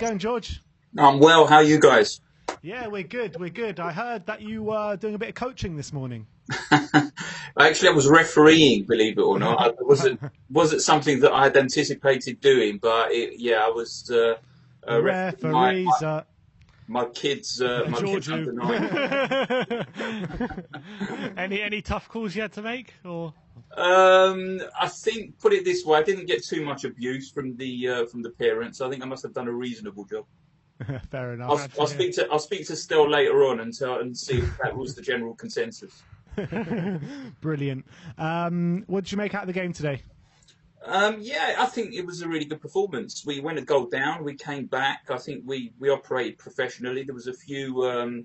it going, George? I'm well. How are you guys? Yeah, we're good. We're good. I heard that you were doing a bit of coaching this morning. Actually, I was refereeing, believe it or not. It wasn't something that I had anticipated doing, but yeah, I was refereeing Referees, my kids, my kids George, under 9. any tough calls you had to make, or? I think, put it this way, I didn't get too much abuse from the parents. I think I must have done a reasonable job. Fair enough. I'll speak to Stell later on and see if that was the general consensus. Brilliant. What did you make out of the game today? Yeah, I think it was a really good performance. We went a goal down, we came back. I think we operated professionally. There was a few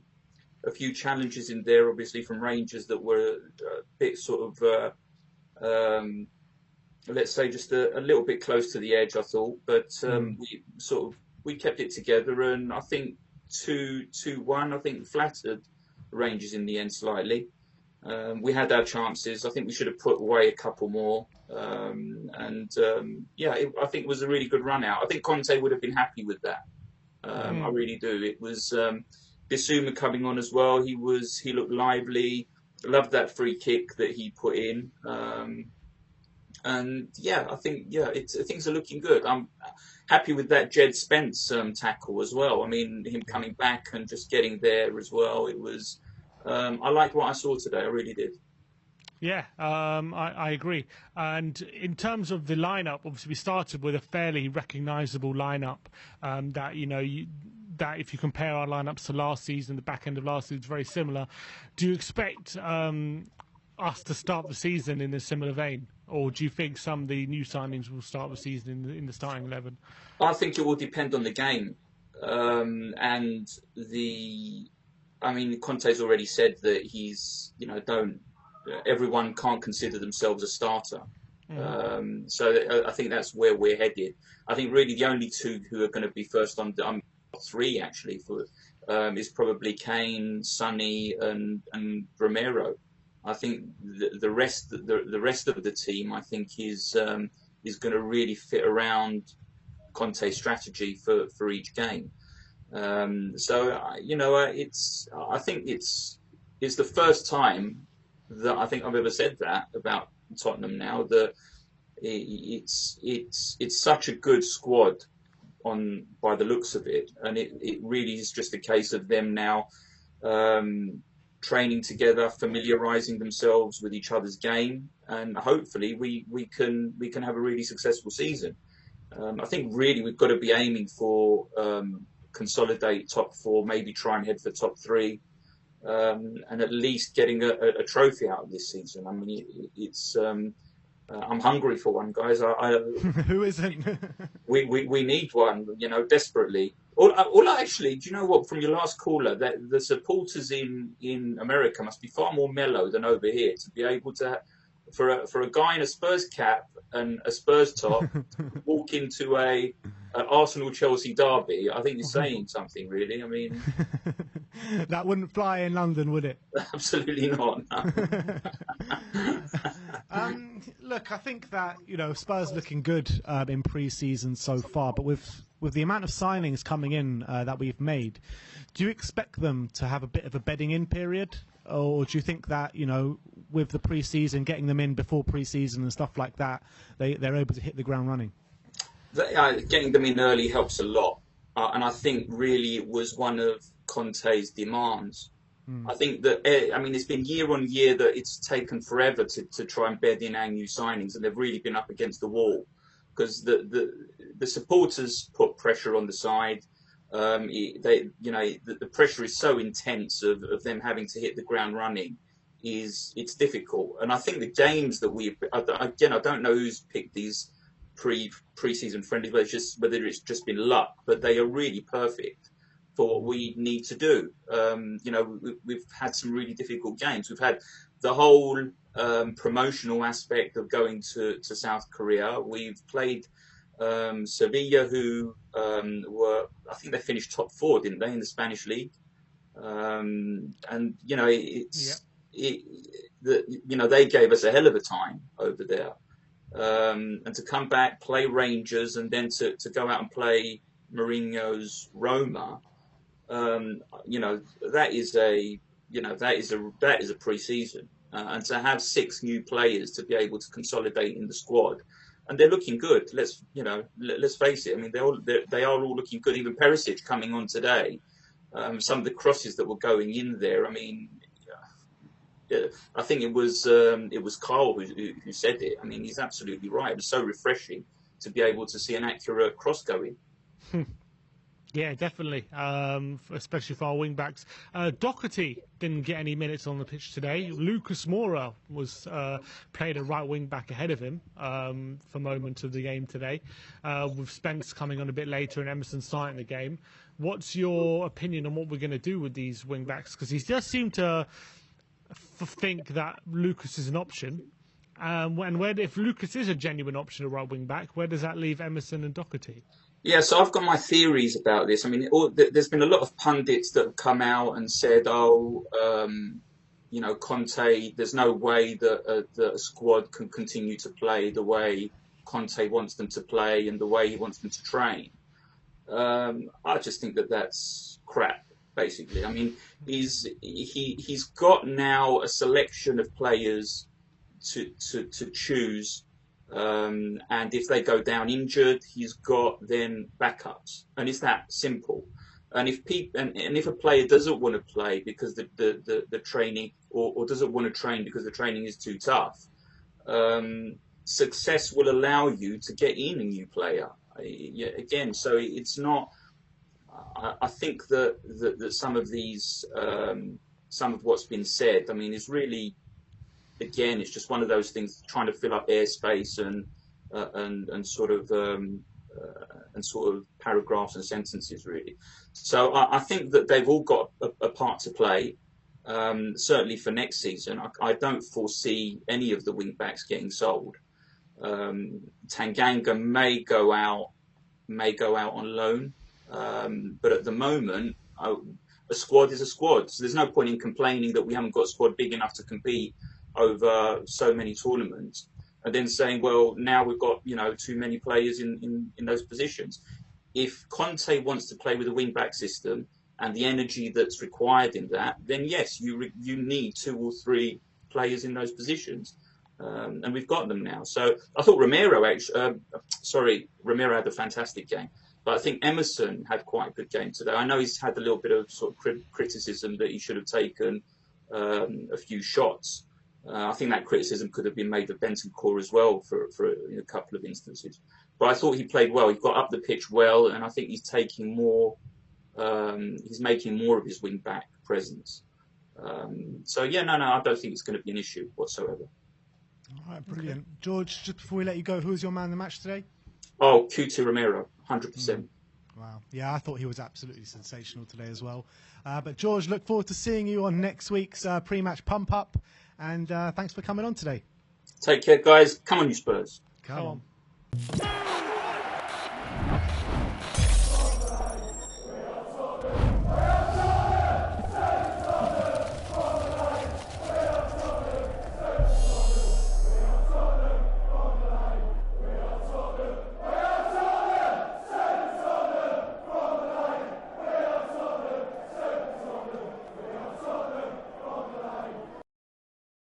challenges in there, obviously from Rangers that were a bit sort of let's say just a little bit close to the edge, I thought. But we kept it together, and I think 2-1. I think flattered Rangers in the end slightly. We had our chances. I think we should have put away a couple more. I think it was a really good run out. I think Conte would have been happy with that. I really do. It was Bissouma coming on as well. He looked lively. Loved that free kick that he put in. I think things are looking good. I'm happy with that Jed Spence tackle as well. I mean, him coming back and just getting there as well. It was. I liked what I saw today. I really did. Yeah, I agree. And in terms of the lineup, obviously we started with a fairly recognisable lineup. That if you compare our lineups to last season, the back end of last season is very similar. Do you expect us to start the season in a similar vein, or do you think some of the new signings will start the season in the starting 11? I think it will depend on the game, Conte's already said that he's, everyone can't consider themselves a starter. So I think that's where we're headed. I think really the only two who are going to be first on three actually is probably Kane, Sonny, and Romero. I think the rest of the team, I think, is going to really fit around Conte's strategy for each game. I think it's the first time that I think I've ever said that about Tottenham now, that it's such a good squad by the looks of it, and it really is just a case of them now training together, familiarising themselves with each other's game, and hopefully we can have a really successful season. I think really we've got to be aiming for consolidate top 4, maybe try and head for top 3, and at least getting a trophy out of this season. I mean, it's I'm hungry for one, guys. Who isn't? we need one, desperately. Actually, do you know what? From your last caller, that the supporters in America must be far more mellow than over here to be able to, for a guy in a Spurs cap and a Spurs top, walk into a Arsenal-Chelsea derby. I think you're saying something, really. I mean, that wouldn't fly in London, would it? Absolutely not. No. Look, I think that Spurs looking good in pre-season so far, but with the amount of signings coming in that we've made, do you expect them to have a bit of a bedding in period, or do you think that with the pre-season, getting them in before pre-season and stuff like that, they're able to hit the ground running? Getting them in early helps a lot, and I think really it was one of Conte's demands. I think that it's been year on year that it's taken forever to try and bed in our new signings, and they've really been up against the wall because the supporters put pressure on the side. The pressure is so intense of them having to hit the ground running. It's difficult, and I think the games that I don't know who's picked these pre-season friendlies, whether it's just been luck, but they are really perfect for what we need to do. We've had some really difficult games. We've had the whole promotional aspect of going to South Korea. We've played Sevilla, who I think they finished top 4, didn't they, in the Spanish league? They gave us a hell of a time over there. And to come back, play Rangers, and then to go out and play Mourinho's Roma, that is a pre-season, and to have 6 new players to be able to consolidate in the squad, and they're looking good. Let's face it. I mean, they are all looking good. Even Perisic coming on today, some of the crosses that were going in there. I mean, I think it was Carl who said it. I mean, he's absolutely right. It was so refreshing to be able to see an accurate cross going. Yeah, definitely, especially for our wing-backs. Doherty didn't get any minutes on the pitch today. Lucas Moura was played a right wing-back ahead of him for moments of the game today, with Spence coming on a bit later and Emerson starting the game. What's your opinion on what we're going to do with these wing-backs? Because he does seem to think that Lucas is an option. And if Lucas is a genuine option at right wing-back, where does that leave Emerson and Doherty? Yeah, so I've got my theories about this. I mean, there's been a lot of pundits that have come out and said, Conte, there's no way that a squad can continue to play the way Conte wants them to play and the way he wants them to train. I just think that that's crap, basically. I mean, he's got now a selection of players to choose. And if they go down injured, he's got then backups, and it's that simple. And if a player doesn't want to play because the training or doesn't want to train because the training is too tough, success will allow you to get in a new player. Again, so it's not. I think that some of these, some of what's been said, I mean, is really. Again, it's just one of those things, trying to fill up airspace and sort of paragraphs and sentences, really. So I think that they've all got a part to play. Certainly for next season, I don't foresee any of the wing backs getting sold. Tanganga may go out on loan, but at the moment, a squad is a squad. So there's no point in complaining that we haven't got a squad big enough to compete over so many tournaments, and then saying, well, now we've got too many players in those positions. If Conte wants to play with a wing-back system and the energy that's required in that, then yes, you need 2 or 3 players in those positions, and we've got them now. So I thought Romero had a fantastic game, but I think Emerson had quite a good game today. I know he's had a little bit of sort of criticism that he should have taken a few shots. I think that criticism could have been made of Bentancur as well for a couple of instances. But I thought he played well. He got up the pitch well, and I think he's taking more. He's making more of his wing back presence. I don't think it's going to be an issue whatsoever. All right, brilliant, okay. George. Just before we let you go, who was your man of the match today? Oh, Cuti Romero, 100%. Wow. Yeah, I thought he was absolutely sensational today as well. But George, look forward to seeing you on next week's pre-match pump-up. And thanks for coming on today. Take care, guys. Come on, you Spurs. Come on.